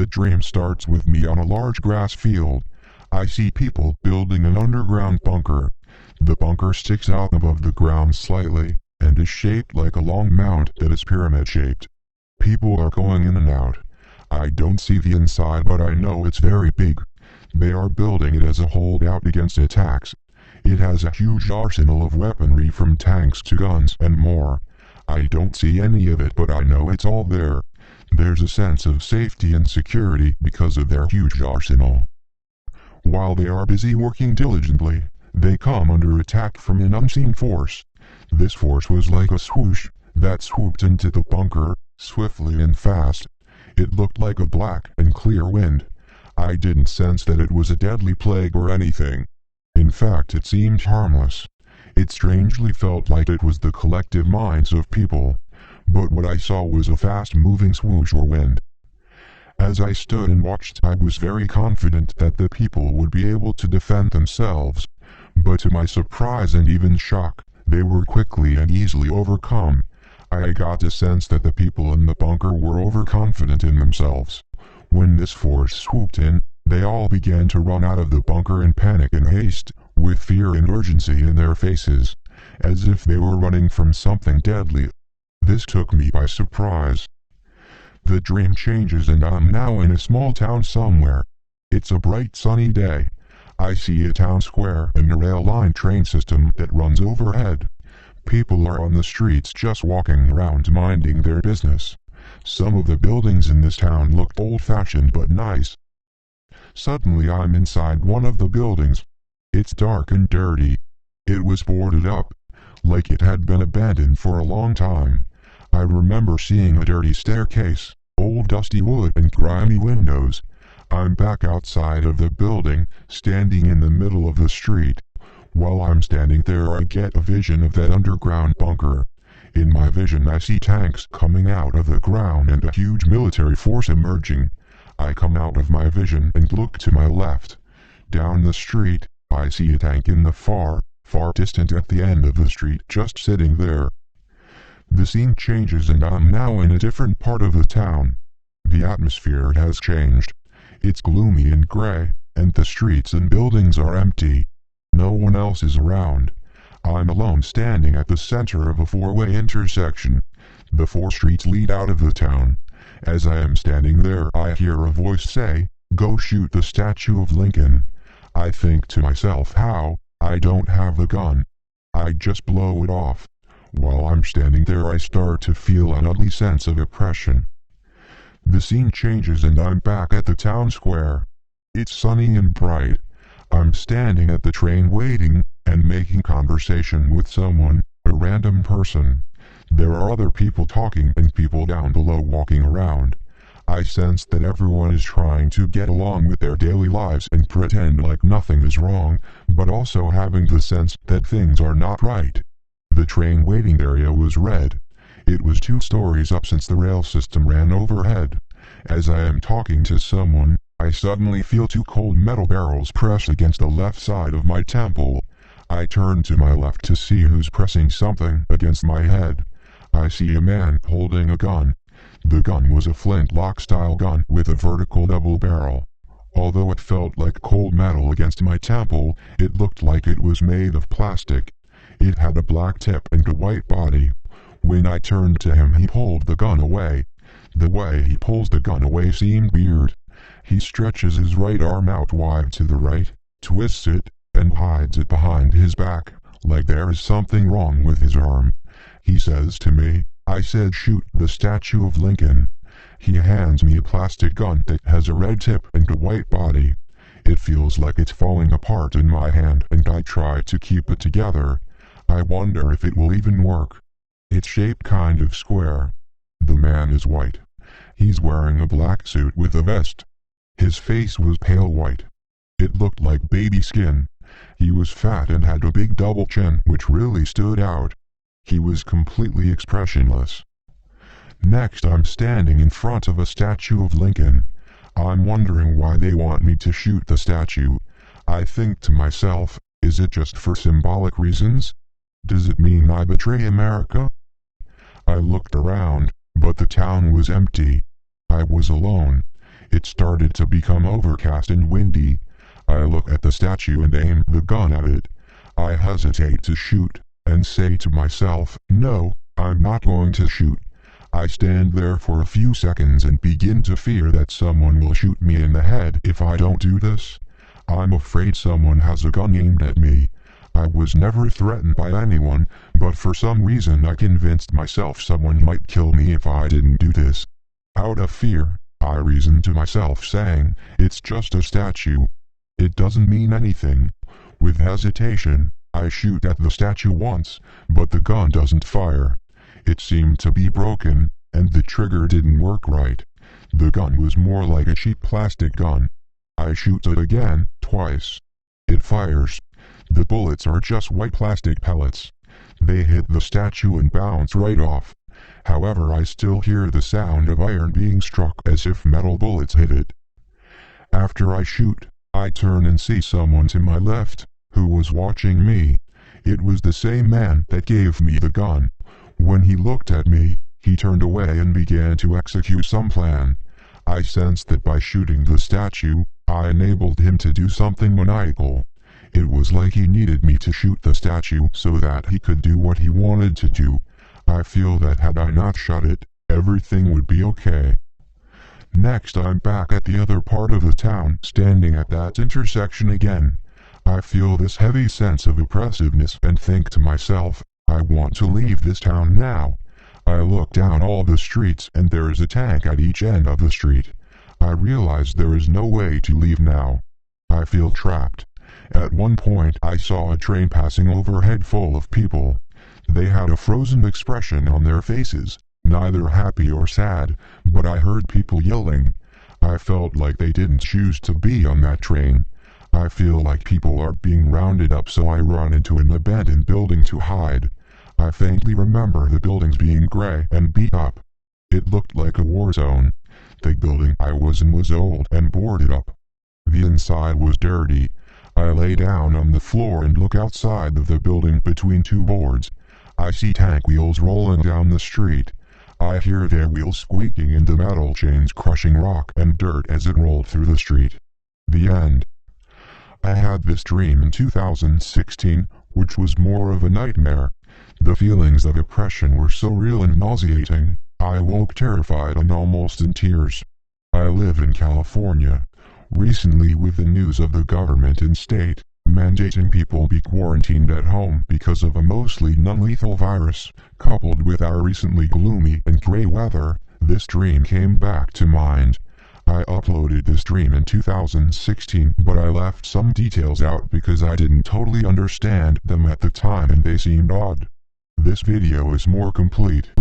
The dream starts with me on a large grass field. I see people building an underground bunker. The bunker sticks out above the ground slightly, and is shaped like a long mound that is pyramid-shaped. People are going in and out. I don't see the inside, but I know it's very big. They are building it as a holdout against attacks. It has a huge arsenal of weaponry from tanks to guns and more. I don't see any of it, but I know it's all there. There's a sense of safety and security because of their huge arsenal. While they are busy working diligently, they come under attack from an unseen force. This force was like a swoosh that swooped into the bunker, swiftly and fast. It looked like a black and clear wind. I didn't sense that it was a deadly plague or anything. In fact, it seemed harmless. It strangely felt like it was the collective minds of people. But what I saw was a fast-moving swoosh or wind. As I stood and watched, I was very confident that the people would be able to defend themselves. But to my surprise and even shock, they were quickly and easily overcome. I got the sense that the people in the bunker were overconfident in themselves. When this force swooped in, they all began to run out of the bunker in panic and haste, with fear and urgency in their faces, as if they were running from something deadly. This took me by surprise. The dream changes and I'm now in a small town somewhere. It's a bright sunny day. I see a town square and a rail line train system that runs overhead. People are on the streets just walking around minding their business. Some of the buildings in this town looked old-fashioned but nice. Suddenly I'm inside one of the buildings. It's dark and dirty. It was boarded up, like it had been abandoned for a long time. I remember seeing a dirty staircase, old dusty wood and grimy windows. I'm back outside of the building, standing in the middle of the street. While I'm standing there, I get a vision of that underground bunker. In my vision I see tanks coming out of the ground and a huge military force emerging. I come out of my vision and look to my left. Down the street, I see a tank in the far distant at the end of the street, just sitting there. The scene changes and I'm now in a different part of the town. The atmosphere has changed. It's gloomy and gray, and the streets and buildings are empty. No one else is around. I'm alone standing at the center of a four-way intersection. The 4 streets lead out of the town. As I am standing there, I hear a voice say, "Go shoot the statue of Lincoln." I think to myself, how? I don't have a gun. I just blow it off. While I'm standing there, I start to feel an ugly sense of oppression. The scene changes and I'm back at the town square. It's sunny and bright. I'm standing at the train waiting and making conversation with someone, a random person. There are other people talking and people down below walking around. I sense that everyone is trying to get along with their daily lives and pretend like nothing is wrong, but also having the sense that things are not right. The train waiting area was red. It was 2 stories up since the rail system ran overhead. As I am talking to someone, I suddenly feel 2 cold metal barrels press against the left side of my temple. I turn to my left to see who's pressing something against my head. I see a man holding a gun. The gun was a flintlock-style gun with a vertical double barrel. Although it felt like cold metal against my temple, it looked like it was made of plastic. It had a black tip and a white body. When I turned to him, he pulled the gun away. The way he pulls the gun away seemed weird. He stretches his right arm out wide to the right, twists it, and hides it behind his back, like there is something wrong with his arm. He says to me, "I said shoot the statue of Lincoln." He hands me a plastic gun that has a red tip and a white body. It feels like it's falling apart in my hand and I try to keep it together. I wonder if it will even work. It's shaped kind of square. The man is white. He's wearing a black suit with a vest. His face was pale white. It looked like baby skin. He was fat and had a big double chin which really stood out. He was completely expressionless. Next, I'm standing in front of a statue of Lincoln. I'm wondering why they want me to shoot the statue. I think to myself, is it just for symbolic reasons? Does it mean I betray America? I looked around, but the town was empty. I was alone. It started to become overcast and windy. I look at the statue and aim the gun at it. I hesitate to shoot, and say to myself, no, I'm not going to shoot. I stand there for a few seconds and begin to fear that someone will shoot me in the head if I don't do this. I'm afraid someone has a gun aimed at me. I was never threatened by anyone, but for some reason I convinced myself someone might kill me if I didn't do this. Out of fear, I reasoned to myself saying, it's just a statue. It doesn't mean anything. With hesitation, I shoot at the statue once, but the gun doesn't fire. It seemed to be broken, and the trigger didn't work right. The gun was more like a cheap plastic gun. I shoot it again, twice. It fires. The bullets are just white plastic pellets. They hit the statue and bounce right off. However, I still hear the sound of iron being struck as if metal bullets hit it. After I shoot, I turn and see someone to my left, who was watching me. It was the same man that gave me the gun. When he looked at me, he turned away and began to execute some plan. I sensed that by shooting the statue, I enabled him to do something maniacal. It was like he needed me to shoot the statue so that he could do what he wanted to do. I feel that had I not shot it, everything would be okay. Next, I'm back at the other part of the town, standing at that intersection again. I feel this heavy sense of oppressiveness and think to myself, I want to leave this town now. I look down all the streets and there is a tank at each end of the street. I realize there is no way to leave now. I feel trapped. At one point I saw a train passing overhead full of people. They had a frozen expression on their faces, neither happy or sad, but I heard people yelling. I felt like they didn't choose to be on that train. I feel like people are being rounded up, so I run into an abandoned building to hide. I faintly remember the buildings being gray and beat up. It looked like a war zone. The building I was in was old and boarded up. The inside was dirty. I lay down on the floor and look outside of the building between two boards. I see tank wheels rolling down the street. I hear their wheels squeaking and the metal chains crushing rock and dirt as it rolled through the street. The end. I had this dream in 2016, which was more of a nightmare. The feelings of oppression were so real and nauseating. I woke terrified and almost in tears. I live in California. Recently, with the news of the government and state mandating people be quarantined at home because of a mostly non-lethal virus, coupled with our recently gloomy and gray weather, this dream came back to mind. I uploaded this dream in 2016, but I left some details out because I didn't totally understand them at the time and they seemed odd. This video is more complete.